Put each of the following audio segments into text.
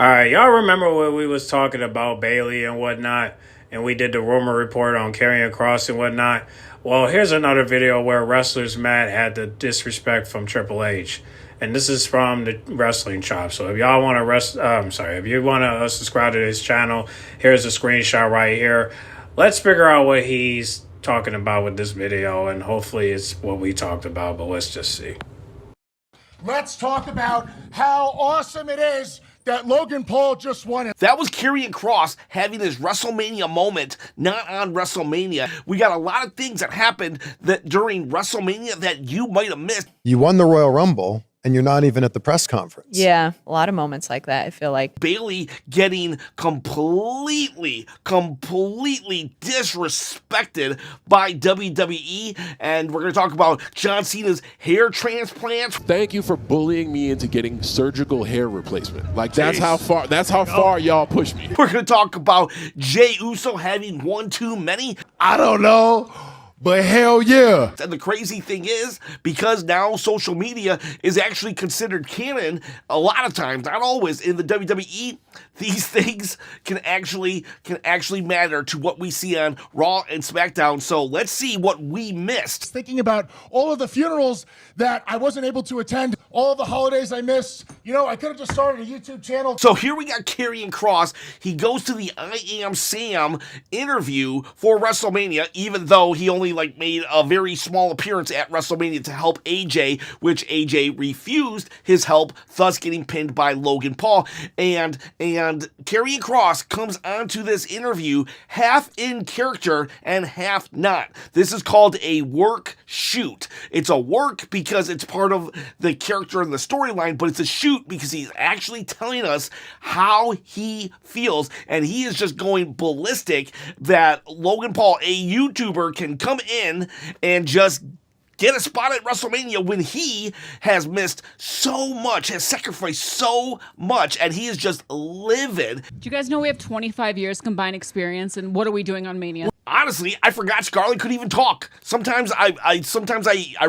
All right, y'all remember when we was talking about Bailey and whatnot, and we did the rumor report on Karrion Kross and whatnot? Well, here's another video where wrestlers mad had the disrespect from Triple H, and this is from the Wrestling Chop. So if y'all want to if you want to subscribe to this channel, here's a screenshot right here. Let's figure out what he's talking about with this video, and hopefully it's what we talked about. But let's just see. Let's talk about how awesome it is that Logan Paul just won it. That was Karrion Kross having his WrestleMania moment, not on WrestleMania. We got a lot of things that happened that during WrestleMania that you might have missed. You won the Royal Rumble, and you're not even at the press conference. Yeah, a lot of moments like that, I feel like. Bailey getting completely disrespected by WWE, and we're going to talk about John Cena's hair transplants. Thank you for bullying me into getting surgical hair replacement. Like that's how far y'all push me. We're going to talk about Jey Uso having one too many. I don't know, but hell yeah. And the crazy thing is, because now social media is actually considered canon, a lot of times, not always, in the WWE, these things can actually matter to what we see on Raw and SmackDown. So let's see what we missed. Thinking about all of the funerals that I wasn't able to attend, all of the holidays I missed. You know, I could have just started a YouTube channel. So here we got Karrion Kross. He goes to the I Am Sam interview for WrestleMania, even though he only made a very small appearance at WrestleMania to help AJ, which AJ refused his help, thus getting pinned by Logan Paul. And Karrion Kross comes onto this interview half in character and half not. This is called a work shoot. It's a work because it's part of the character and the storyline, but it's a shoot because he's actually telling us how he feels, and he is just going ballistic that Logan Paul, a YouTuber, can come in and just get a spot at WrestleMania when he has missed so much, has sacrificed so much, and he is just livid. Do you guys know we have 25 years combined experience, and what are we doing on Mania? Honestly, I forgot Scarlett could even talk. Sometimes I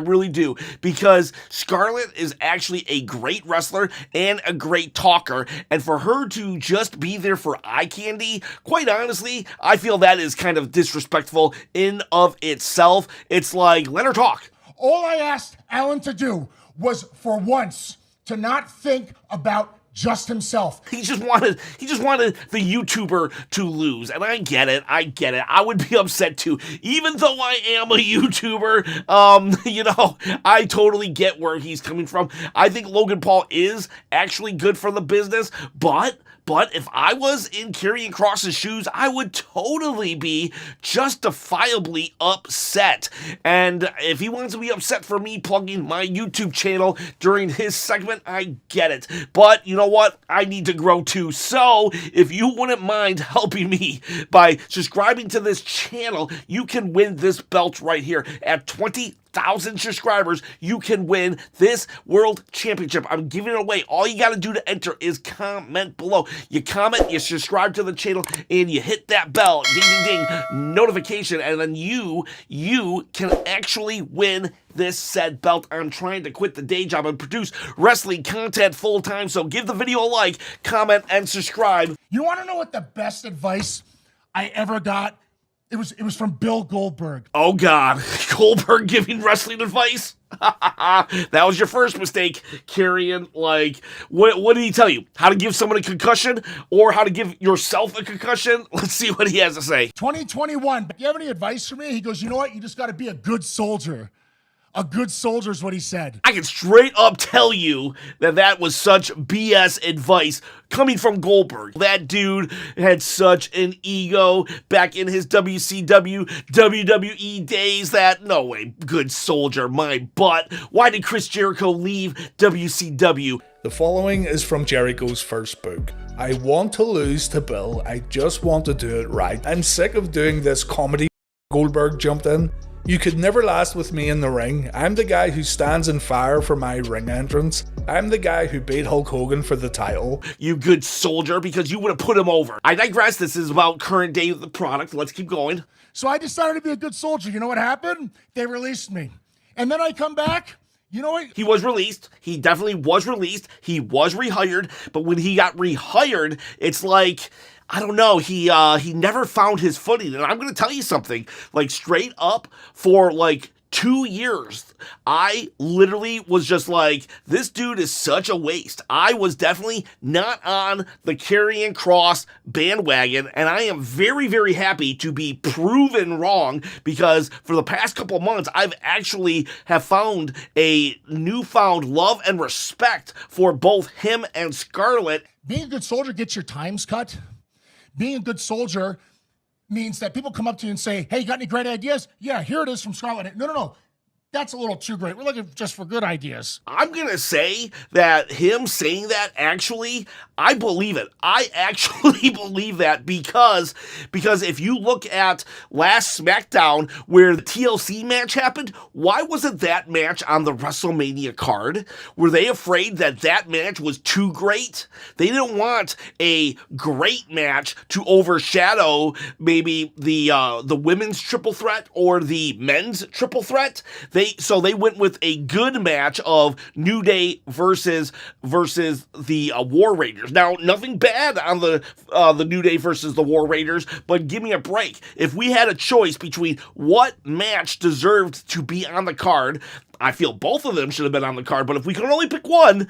really do, because Scarlett is actually a great wrestler and a great talker, and for her to just be there for eye candy, quite honestly, I feel that is kind of disrespectful in of itself. It's like, let her talk. All I asked Alan to do was, for once, to not think about just himself. He just wanted the YouTuber to lose, and I get it. I would be upset too, even though I am a YouTuber. You know, I totally get where he's coming from. I think Logan Paul is actually good for the business, but if I was in Karrion Kross's shoes, I would totally be justifiably upset. And if he wants to be upset for me plugging my YouTube channel during his segment, I get it. But you know what? I need to grow too. So if you wouldn't mind helping me by subscribing to this channel, you can win this belt right here at 20,000 subscribers. You can win this world championship. I'm giving it away. All you got to do to enter is comment below. You comment, you subscribe to the channel, and you hit that bell, ding, ding, ding, notification, and then you can actually win this said belt. I'm trying to quit the day job and produce wrestling content full time, so give the video a like, comment, and subscribe. You want to know what the best advice I ever got? It was from Bill Goldberg. Oh God, Goldberg giving wrestling advice? That was your first mistake, Karrion. Like, what did he tell you? How to give someone a concussion or how to give yourself a concussion? Let's see what he has to say. 2021, do you have any advice for me? He goes, you know what? You just got to be a good soldier. A good soldier is what he said. I can straight up tell you that was such BS advice coming from Goldberg. That dude had such an ego back in his WCW, WWE days that, no way, good soldier, my butt. Why did Chris Jericho leave WCW? The following is from Jericho's first book. I want to lose to Bill, I just want to do it right. I'm sick of doing this comedy. Goldberg jumped in. You could never last with me in the ring. I'm the guy who stands in fire for my ring entrance. I'm the guy who beat Hulk Hogan for the title. You good soldier, because you would have put him over. I digress. This is about current day of the product. Let's keep going. So I decided to be a good soldier. You know what happened? They released me. And then I come back. You know what? He was released. He definitely was released. He was rehired. But when he got rehired, it's like, I don't know, he never found his footing. And I'm going to tell you something, like straight up, for like 2 years, I literally was just like, this dude is such a waste. I was definitely not on the Karrion Kross bandwagon, and I am very, very happy to be proven wrong, because for the past couple of months, I've actually have found a newfound love and respect for both him and Scarlett. Being a good soldier gets your times cut. Being a good soldier means that people come up to you and say, hey, you got any great ideas? Yeah, here it is from Scarlett. No. That's a little too great. We're looking just for good ideas. I'm going to say that him saying that, actually, I believe it. I actually believe that because if you look at last SmackDown where the TLC match happened, why wasn't that match on the WrestleMania card? Were they afraid that that match was too great? They didn't want a great match to overshadow maybe the women's triple threat or the men's triple threat. So they went with a good match of New Day versus the War Raiders. Now, nothing bad on the New Day versus the War Raiders, but give me a break. If we had a choice between what match deserved to be on the card, I feel both of them should have been on the card, but if we could only pick one,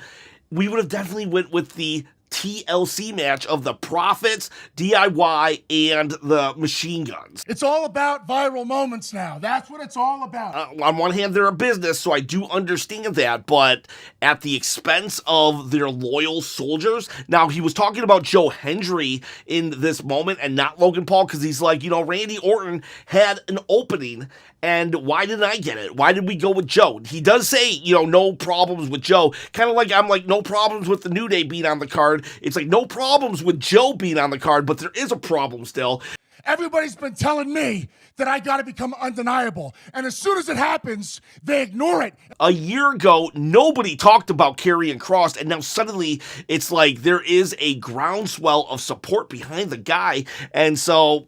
we would have definitely went with the TLC match of the Profits, DIY, and the Machine Guns. It's all about viral moments now. That's what it's all about. On one hand, they're a business, so I do understand that, but at the expense of their loyal soldiers. Now, he was talking about Joe Hendry in this moment and not Logan Paul, because he's like, Randy Orton had an opening, and why didn't I get it? Why did we go with Joe? He does say, no problems with Joe. Kind of like I'm like, no problems with the New Day being on the card. It's like, no problems with Joe being on the card, but there is a problem still. Everybody's been telling me that I got to become undeniable. And as soon as it happens, they ignore it. A year ago, nobody talked about Karrion Kross, and now suddenly it's like there is a groundswell of support behind the guy. And so,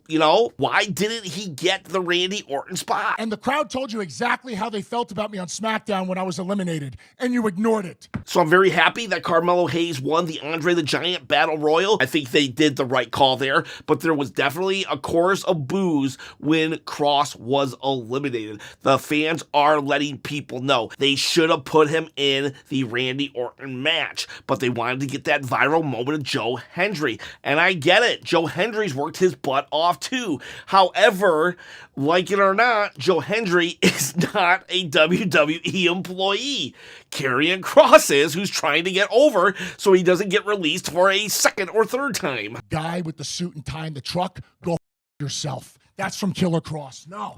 why didn't he get the Randy Orton spot? And the crowd told you exactly how they felt about me on SmackDown when I was eliminated, and you ignored it. So I'm very happy that Carmelo Hayes won the Andre the Giant Battle Royal. I think they did the right call there, but there was definitely a chorus of boos when Kross was eliminated. The fans are letting people know they should have put him in the Randy Orton match, but they wanted to get that viral moment of Joe Hendry. And I get it. Joe Hendry's worked his butt off too. However, like it or not, Joe Hendry is not a WWE employee. Karrion Kross is, who's trying to get over so he doesn't get released for a second or third time. Guy with the suit and tie in the truck, go yourself. That's from Killer Kross. No.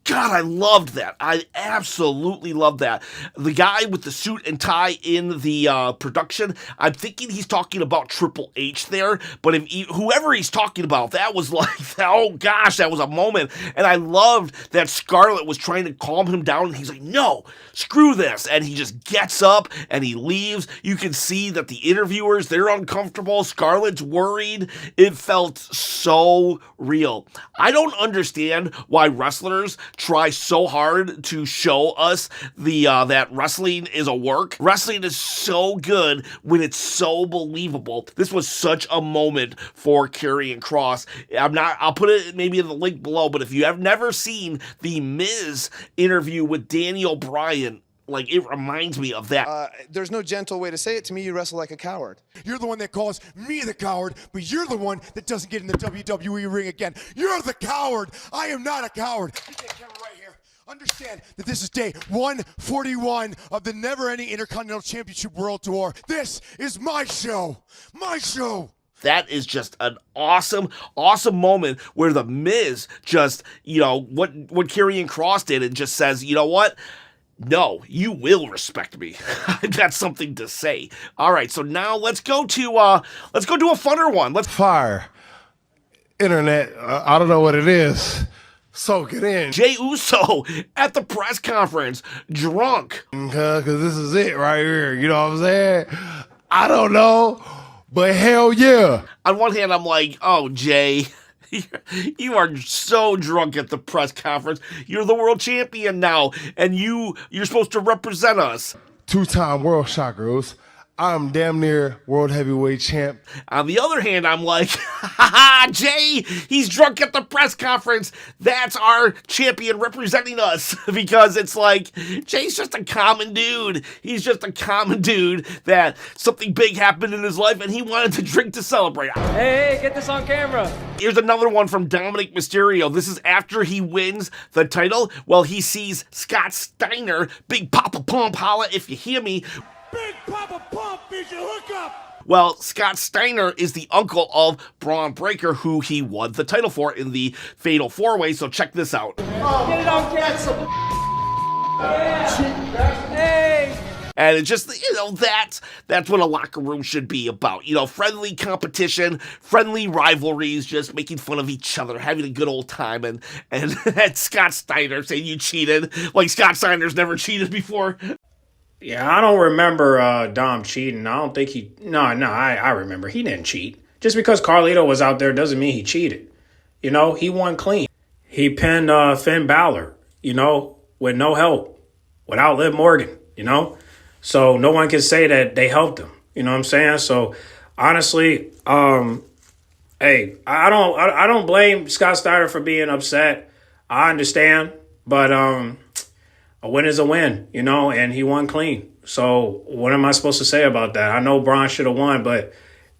God, I loved that. I absolutely loved that. The guy with the suit and tie in the production, I'm thinking he's talking about Triple H there, but whoever he's talking about, that was like, oh gosh, that was a moment. And I loved that Scarlett was trying to calm him down, and he's like, no, screw this. And he just gets up and he leaves. You can see that the interviewers, they're uncomfortable. Scarlett's worried. It felt so real. I don't understand why wrestlers try so hard to show us that wrestling is a work. Wrestling is so good when it's so believable. This was such a moment for Karrion Kross. I'll put it maybe in the link below, but if you have never seen the Miz interview with Daniel Bryan, like, it reminds me of that. There's no gentle way to say it. To me, you wrestle like a coward. You're the one that calls me the coward, but you're the one that doesn't get in the WWE ring again. You're the coward. I am not a coward. You take camera right here. Understand that this is day 141 of the never-ending Intercontinental Championship World Tour. This is my show. My show. That is just an awesome, awesome moment where the Miz just, what Karrion Kross did, and just says, you know what? No, you will respect me. I've got something to say. All right, so now let's go to a funner one. Let's fire. Internet, I don't know what it is. Soak it in. Jey Uso at the press conference, drunk. Because this is it right here. You know what I'm saying? I don't know, but hell yeah. On one hand, I'm like, oh, Jay, You are so drunk at the press conference. You're the world champion now, and you're supposed to represent us. 2-time world shot girls. I'm damn near world heavyweight champ. On the other hand, I'm like, ha, Jay, he's drunk at the press conference. That's our champion representing us. Because it's like, Jay's just a common dude. He's just a common dude that something big happened in his life and he wanted to drink to celebrate. Hey, get this on camera. Here's another one from Dominic Mysterio. This is after he wins the title. Well, he sees Scott Steiner, Big Papa Pump, holla if you hear me. Big Papa Pump is your hookup. Well, Scott Steiner is the uncle of Braun Breaker, who he won the title for in the Fatal 4-Way, so check this out. Get it on camera. Hey. And it's just, that's what a locker room should be about. Friendly competition, friendly rivalries, just making fun of each other, having a good old time. And Scott Steiner saying you cheated, like Scott Steiner's never cheated before. Yeah, I don't remember Dom cheating. I don't think he... No, I remember. He didn't cheat. Just because Carlito was out there doesn't mean he cheated. He won clean. He pinned Finn Balor, with no help, without Liv Morgan, So no one can say that they helped him. You know what I'm saying? So honestly, hey, I don't blame Scott Steiner for being upset. I understand, but a win is a win, and he won clean. So what am I supposed to say about that? I know Braun should have won, but,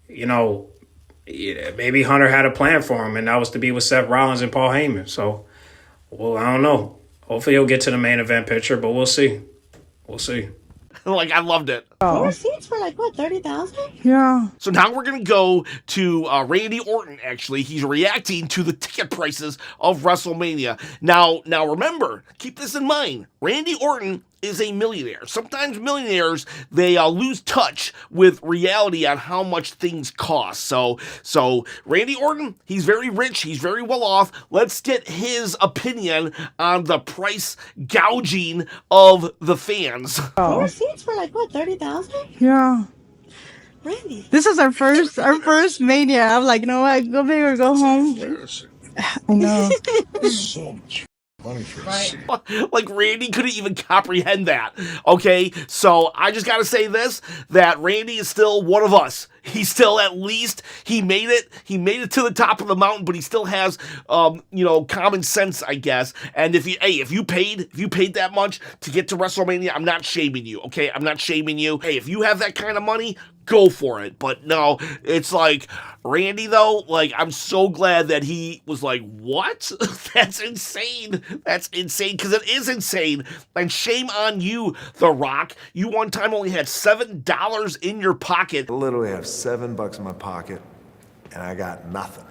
maybe Hunter had a plan for him, and that was to be with Seth Rollins and Paul Heyman. So, well, I don't know. Hopefully he'll get to the main event picture, but we'll see. We'll see. Like, I loved it. Four seats for like, what, 30,000? Yeah. So now we're going to go to Randy Orton, actually. He's reacting to the ticket prices of WrestleMania. Now remember, keep this in mind. Randy Orton is a millionaire. Sometimes millionaires, they lose touch with reality on how much things cost. So Randy Orton, he's very rich. He's very well off. Let's get his opinion on the price gouging of the fans. Four seats for like, what, 30,000? Yeah. Randy. This is our first Mania. I'm like, you know what? Go big or go home. I know. So much money for us. Like, Randy couldn't even comprehend that. Okay, so I just gotta say this, that Randy is still one of us. He's still, at least, he made it to the top of the mountain, but he still has, common sense, I guess. And if you paid that much to get to WrestleMania, I'm not shaming you, okay? I'm not shaming you. Hey, if you have that kind of money, go for it. But no, it's like, Randy, though, like, I'm so glad that he was like, what? That's insane. That's insane, because it is insane. And shame on you, The Rock. You one time only had $7 in your pocket. I literally have $7 in my pocket, and I got nothing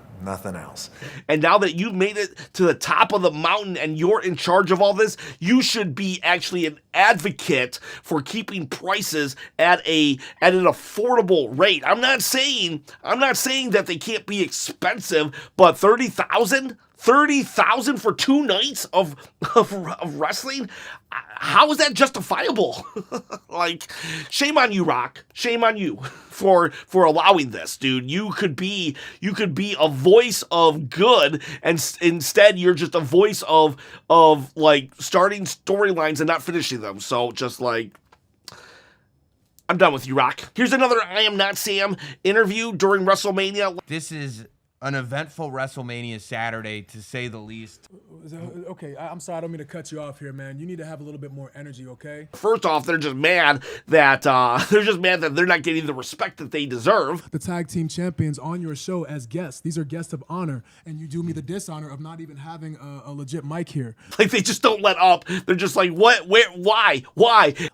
else. And now that you've made it to the top of the mountain and you're in charge of all this, you should be actually an advocate for keeping prices at an affordable rate. I'm not saying that they can't be expensive, but $30,000 for 2 nights of wrestling? How is that justifiable? Like, shame on you, Rock. Shame on you for allowing this, dude. You could be a voice of good, and instead you're just a voice of like starting storylines and not finishing them. So just like, I'm done with you, Rock. Here's another I Am Not Sam interview during WrestleMania. This is an eventful WrestleMania Saturday, to say the least. Okay, I'm sorry, I don't mean to cut you off here, man. You need to have a little bit more energy, okay? First off, they're just mad that they're not getting the respect that they deserve. The tag team champions on your show as guests. These are guests of honor, and you do me the dishonor of not even having a legit mic here. Like, they just don't let up. They're just like, what? Where? Why?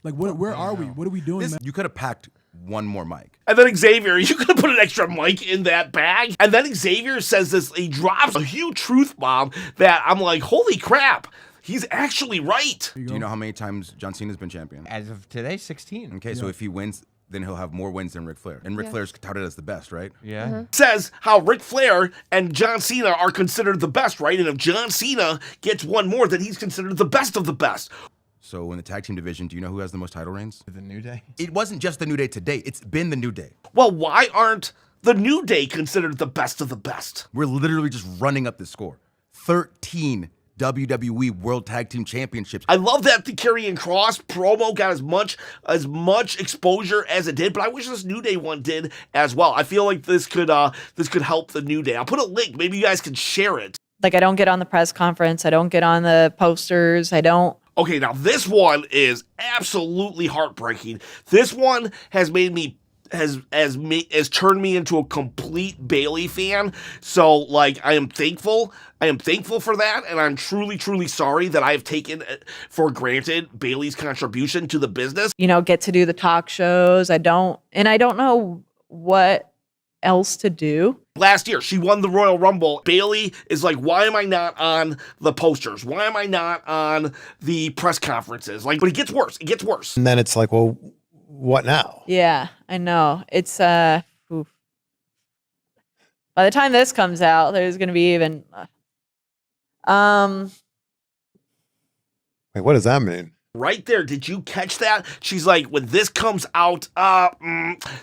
Like, where are we? What are we doing, man? You could have packed one more mic. And then Xavier, you could have put an extra mic in that bag. And then Xavier says this, he drops a huge truth bomb that I'm like, holy crap, he's actually right. Do you know how many times John Cena's been champion? As of today, 16. Okay, so if he wins, then he'll have more wins than Ric Flair. And Ric Flair's touted as the best, right? Yeah. Says how Ric Flair and John Cena are considered the best, right? And if John Cena gets one more, then he's considered the best of the best. So in the tag team division, do you know who has the most title reigns? The New Day. It wasn't just the New Day today. It's been the New Day. Well, why aren't the New Day considered the best of the best. We're literally just running up the score. 13 WWE World Tag Team Championships. I love that the Karrion Kross promo got as much exposure as it did, but I wish this New Day one did as well. I feel like this could help the New Day. I'll put a link. Maybe you guys can share it. Like, I don't get on the press conference. I don't get on the posters. I don't. Okay, now this one is absolutely heartbreaking. This one has made me has turned me into a complete Bayley fan. So, like, I am thankful for that, and I'm truly, truly sorry that I have taken for granted Bayley's contribution to the business. You know, get to do the talk shows. I don't know what else to do. Last year, she won the Royal Rumble. Bayley is like, why am I not on the posters? Why am I not on the press conferences? Like, but it gets worse. It gets worse. And then it's like, well, what now? Yeah, I know. It's oof. By the time this comes out, there's going to be even Wait, what does that mean? Right there, did you catch that? She's like, when this comes out,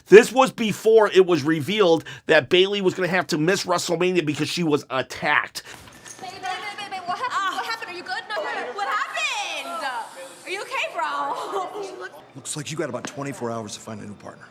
this was before it was revealed that Bayley was going to have to miss WrestleMania because she was attacked. Babe, what happened? What happened? Are you good? No, what happened? Are you okay, bro? Looks like you got about 24 hours to find a new partner.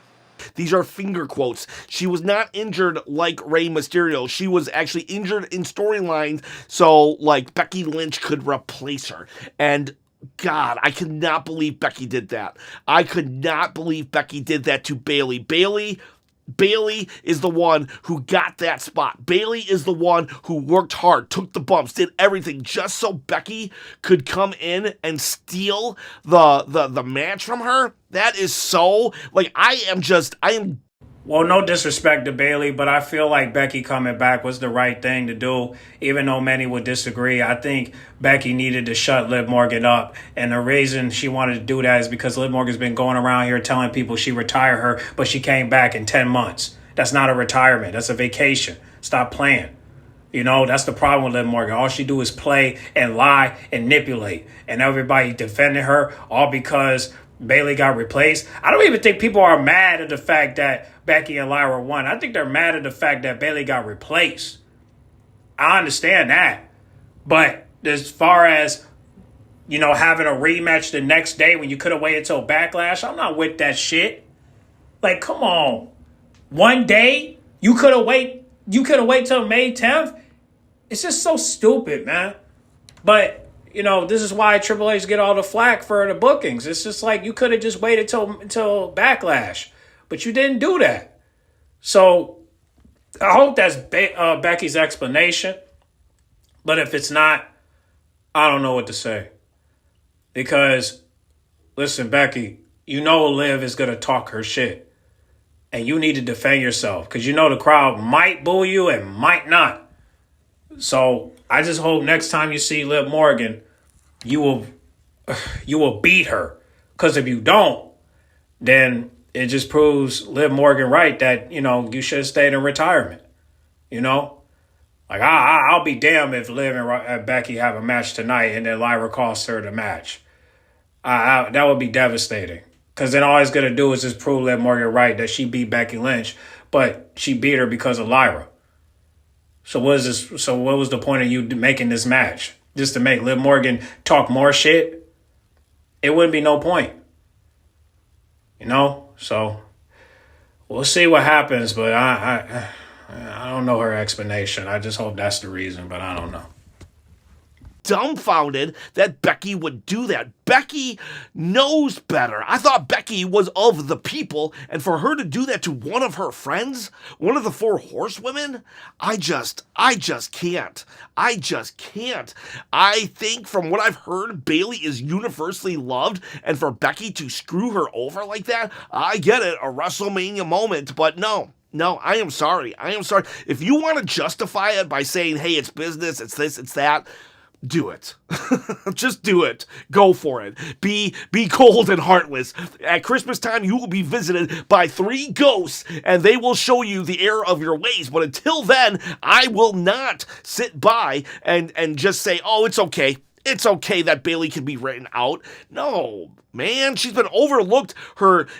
These are finger quotes. She was not injured like Rey Mysterio. She was actually injured in storylines so, like, Becky Lynch could replace her. And God, I could not believe Becky did that. I could not believe Becky did that to Bayley. Bayley is the one who got that spot. Bayley is the one who worked hard, took the bumps, did everything just so Becky could come in and steal the match from her. That is so, like, I am. Well, no disrespect to Bayley, but I feel like Becky coming back was the right thing to do, even though many would disagree. I think Becky needed to shut Liv Morgan up, and the reason she wanted to do that is because Liv Morgan's been going around here telling people she retired her, but she came back in 10 months. That's not a retirement. That's a vacation. Stop playing. You know, that's the problem with Liv Morgan. All she do is play and lie and manipulate, and everybody defending her all because Bayley got replaced. I don't even think people are mad at the fact that Becky and Lyra won. I think they're mad at the fact that Bayley got replaced. I understand that. But as far as, you know, having a rematch the next day when you could have waited till Backlash, I'm not with that shit. Like, come on. One day? You could have waited till May 10th? It's just so stupid, man. But, you know, this is why Triple H get all the flack for the bookings. It's just like you could have just waited until Backlash. But you didn't do that. So I hope that's Becky's explanation. But if it's not, I don't know what to say. Because, listen, Becky, you know Liv is going to talk her shit. And you need to defend yourself. Because you know the crowd might boo you and might not. So I just hope next time you see Liv Morgan, you will beat her. Because if you don't, then it just proves Liv Morgan right that, you know, you should have stayed in retirement. You know? Like, I'll be damned if Liv and Becky have a match tonight and then Lyra costs her the match. That would be devastating. Because then all it's going to do is just prove Liv Morgan right that she beat Becky Lynch, but she beat her because of Lyra. So what is this? So what was the point of you making this match? Just to make Liv Morgan talk more shit? It wouldn't be no point. You know? So we'll see what happens, but I don't know her explanation. I just hope that's the reason, but I don't know. Dumbfounded that Becky would do that. Becky knows better. I thought Becky was of the people, and for her to do that to one of her friends, one of the 4 horsewomen, I just can't. I just can't. I think from what I've heard, Bayley is universally loved, and for Becky to screw her over like that, I get it, a WrestleMania moment, but no, I am sorry. If you want to justify it by saying, hey, it's business, it's this, it's that, do it. Just do it. Go for it. Be cold and heartless. At Christmas time, you will be visited by 3 ghosts, and they will show you the error of your ways. But until then, I will not sit by and just say, oh, it's okay. it's okay that Bayley can be written out. No, man, she's been overlooked.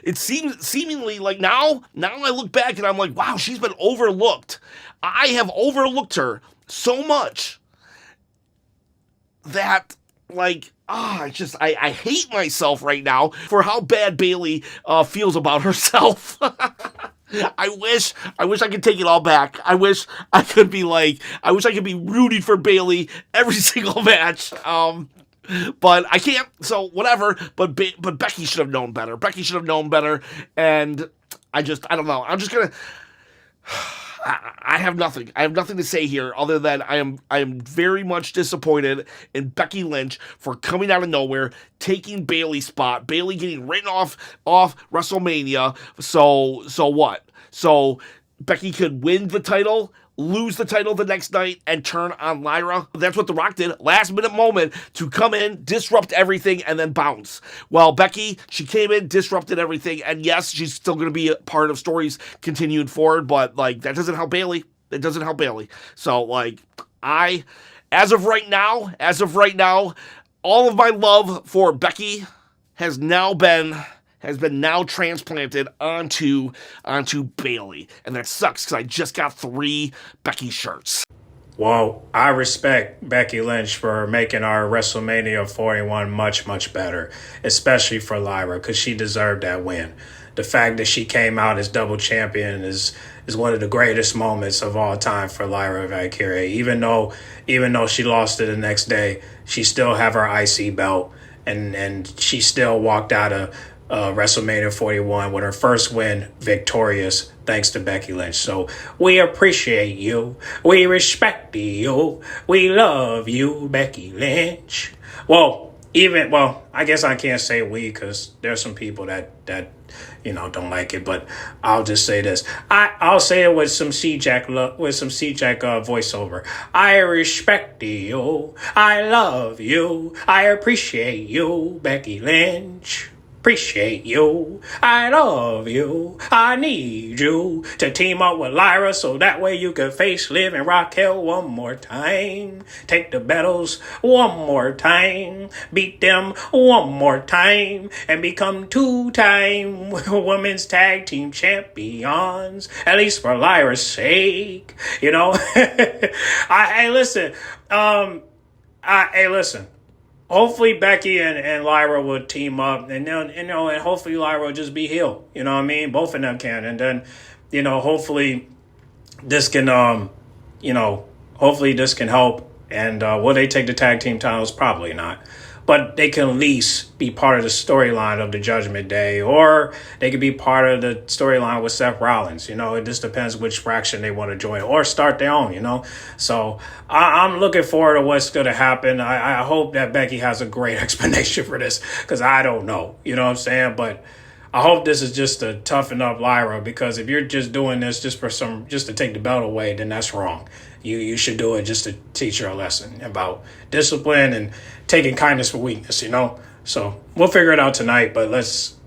It seems seemingly like now I look back and I'm like, wow, she's been overlooked. I have overlooked her so much that, like, I hate myself right now for how bad Bayley feels about herself. I wish I could take it all back. I wish I could be rooting for Bayley every single match. But I can't, so whatever. But Becky should have known better. Becky should have known better. And I don't know. I'm just gonna. I have nothing. I have nothing to say here other than I am very much disappointed in Becky Lynch for coming out of nowhere, taking Bayley's spot, Bayley getting written off WrestleMania. So what? So Becky could win the title, lose the title the next night, and turn on Lyra. That's what The Rock did. Last minute moment to come in, disrupt everything, and then bounce. Well, Becky, she came in, disrupted everything, and yes, she's still going to be a part of stories continuing forward, but like that doesn't help Bayley. It doesn't help Bayley. So like as of right now, all of my love for Becky has been now transplanted onto Bayley. And that sucks because I just got 3 Becky shirts. Well, I respect Becky Lynch for making our WrestleMania 41 much, much better, especially for Lyra, because she deserved that win. The fact that she came out as double champion is one of the greatest moments of all time for Lyra Valkyria. Even though she lost it the next day, she still have her IC belt, and she still walked out of WrestleMania 41 with her first win victorious, thanks to Becky Lynch. So we appreciate you. We respect you. We love you, Becky Lynch. Well, I guess I can't say we because there's some people that don't like it, but I'll just say this. I'll say it with some C-Jack voiceover. I respect you. I love you. I appreciate you, Becky Lynch. Appreciate you. I love you. I need you to team up with Lyra so that way you can face Liv and Raquel one more time. Take the battles one more time. Beat them one more time. And become 2-time women's tag team champions. At least for Lyra's sake. Hey, listen. Hopefully Becky and Lyra would team up, and hopefully Lyra will just be heel. You know what I mean? Both of them can, and then, hopefully this can, hopefully this can help. And will they take the tag team titles? Probably not. But they can at least be part of the storyline of the Judgment Day, or they could be part of the storyline with Seth Rollins. It just depends which fraction they want to join, or start their own. So I'm looking forward to what's going to happen. I hope that Becky has a great explanation for this, because I don't know. You know what I'm saying? But I hope this is just to toughen up Lyra, because if you're just doing this just to take the belt away, then that's wrong. You should do it just to teach her a lesson about discipline and taking kindness for weakness, So we'll figure it out tonight, but let's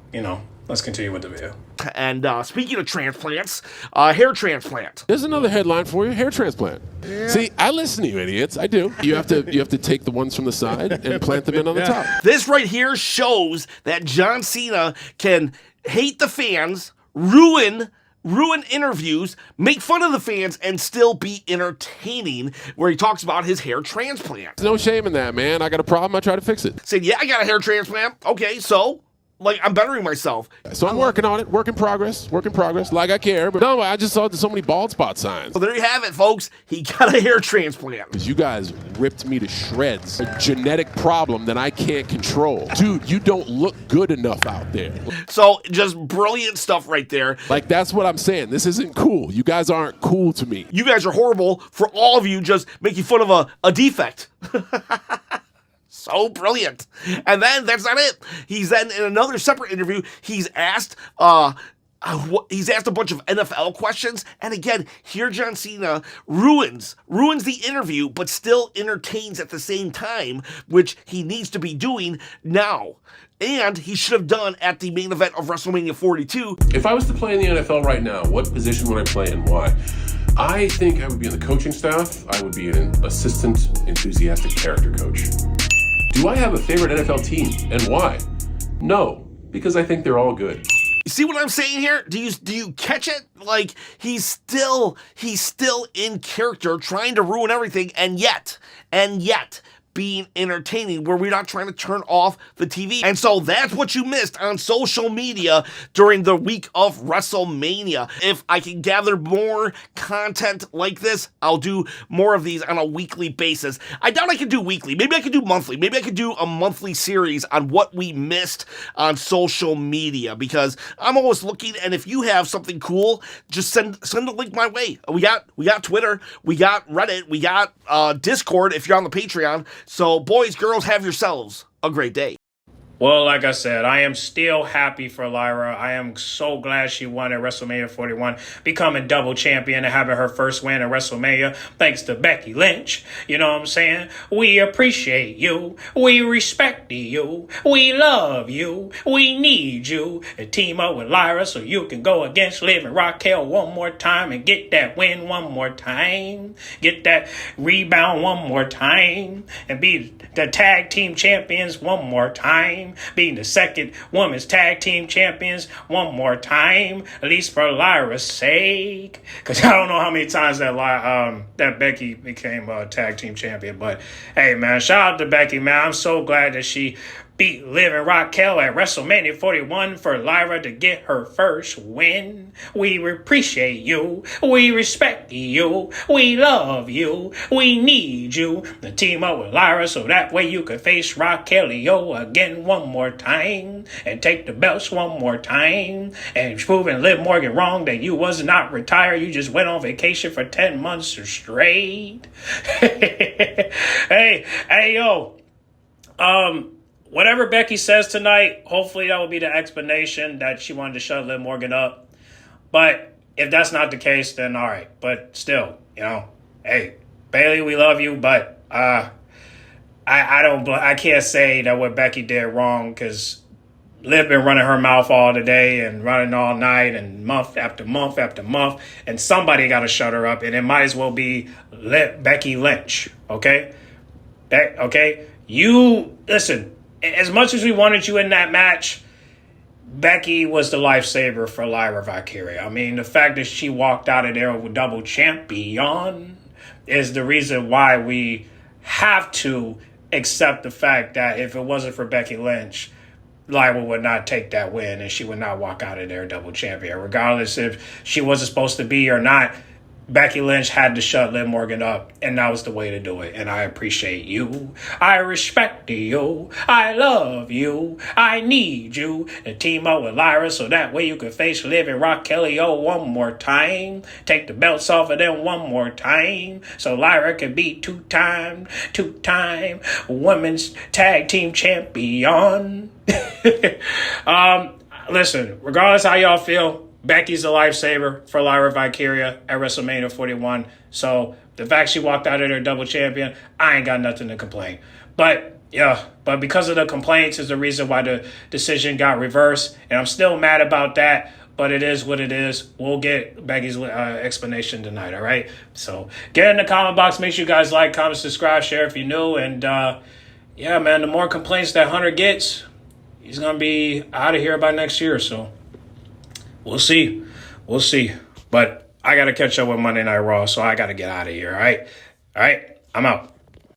continue with the video. And speaking of transplants, hair transplant. There's another headline for you: hair transplant. Yeah. See, I listen to you idiots. I do. You have to take the ones from the side and plant them in on the top. This right here shows that John Cena can hate the fans, ruin interviews, make fun of the fans, and still be entertaining, where he talks about his hair transplant. There's no shame in that, man. I got a problem, I try to fix it. Said, yeah, I got a hair transplant. Okay, so I'm bettering myself. So I'm working on it. Work in progress. Like I care. But no, I just saw so many bald spot signs. So there you have it, folks. He got a hair transplant. Because you guys ripped me to shreds. A genetic problem that I can't control. Dude, you don't look good enough out there. So just brilliant stuff right there. Like, that's what I'm saying. This isn't cool. You guys aren't cool to me. You guys are horrible for all of you just making fun of a defect. So brilliant. And then that's not it. He's then in another separate interview, he's asked a bunch of NFL questions, and again, here John Cena ruins the interview, but still entertains at the same time, which he needs to be doing now. And he should have done at the main event of WrestleMania 42. If I was to play in the NFL right now, what position would I play and why? I think I would be in the coaching staff. I would be an assistant enthusiastic character coach. Do I have a favorite NFL team, and why? No, because I think they're all good. You see what I'm saying here? Do you catch it? Like, he's still in character, trying to ruin everything, and yet being entertaining, where we're not trying to turn off the TV. And so that's what you missed on social media during the week of WrestleMania. If I can gather more content like this, I'll do more of these on a weekly basis. I doubt I can do weekly. Maybe I could do monthly. Maybe I could do a monthly series on what we missed on social media, because I'm always looking, and if you have something cool, just send a link my way. We got Twitter, we got Reddit, we got Discord if you're on the Patreon. So, boys, girls, have yourselves a great day. Well, like I said, I am still happy for Lyra. I am so glad she won at WrestleMania 41, becoming double champion and having her first win at WrestleMania, thanks to Becky Lynch. You know what I'm saying? We appreciate you. We respect you. We love you. We need you. And team up with Lyra so you can go against Liv and Raquel one more time and get that win one more time. Get that rebound one more time. And be the tag team champions one more time. Being the second women's tag team champions one more time, at least for Lyra's sake. Because I don't know how many times that Becky became a tag team champion. But hey, man, shout out to Becky, man. I'm so glad that she beat Liv and Raquel at WrestleMania 41 for Lyra to get her first win. We appreciate you. We respect you. We love you. We need you to team up with Lyra so that way you can face Raquel again one more time and take the belts one more time and proving Liv Morgan wrong that you was not retired. You just went on vacation for 10 months straight. Hey, yo. Whatever Becky says tonight, hopefully that will be the explanation that she wanted to shut Liv Morgan up. But if that's not the case, then all right. But still, hey, Bayley, we love you, but I can't say that what Becky did wrong, because Liv been running her mouth all today and running all night and month after month after month, and somebody got to shut her up, and it might as well be Becky Lynch. Okay, you listen. As much as we wanted you in that match, Becky was the lifesaver for Lyra Valkyria. I mean, the fact that she walked out of there with double champion is the reason why we have to accept the fact that if it wasn't for Becky Lynch, Lyra would not take that win and she would not walk out of there double champion. Regardless if she wasn't supposed to be or not, Becky Lynch had to shut Liv Morgan up, and that was the way to do it. And I appreciate you. I respect you. I love you. I need you to team up with Lyra so that way you can face Liv and Raquel one more time. Take the belts off of them one more time so Lyra can be two-time women's tag team champion. Listen, regardless how y'all feel, Becky's a lifesaver for Lyra Valkyria at WrestleMania 41. So the fact she walked out of there double champion, I ain't got nothing to complain. But because of the complaints is the reason why the decision got reversed. And I'm still mad about that, but it is what it is. We'll get Becky's explanation tonight, all right? So get in the comment box. Make sure you guys like, comment, subscribe, share if you're new. And yeah, man, the more complaints that Hunter gets, he's going to be out of here by next year. So we'll see. But I got to catch up with Monday Night Raw, so I got to get out of here, all right? I'm out.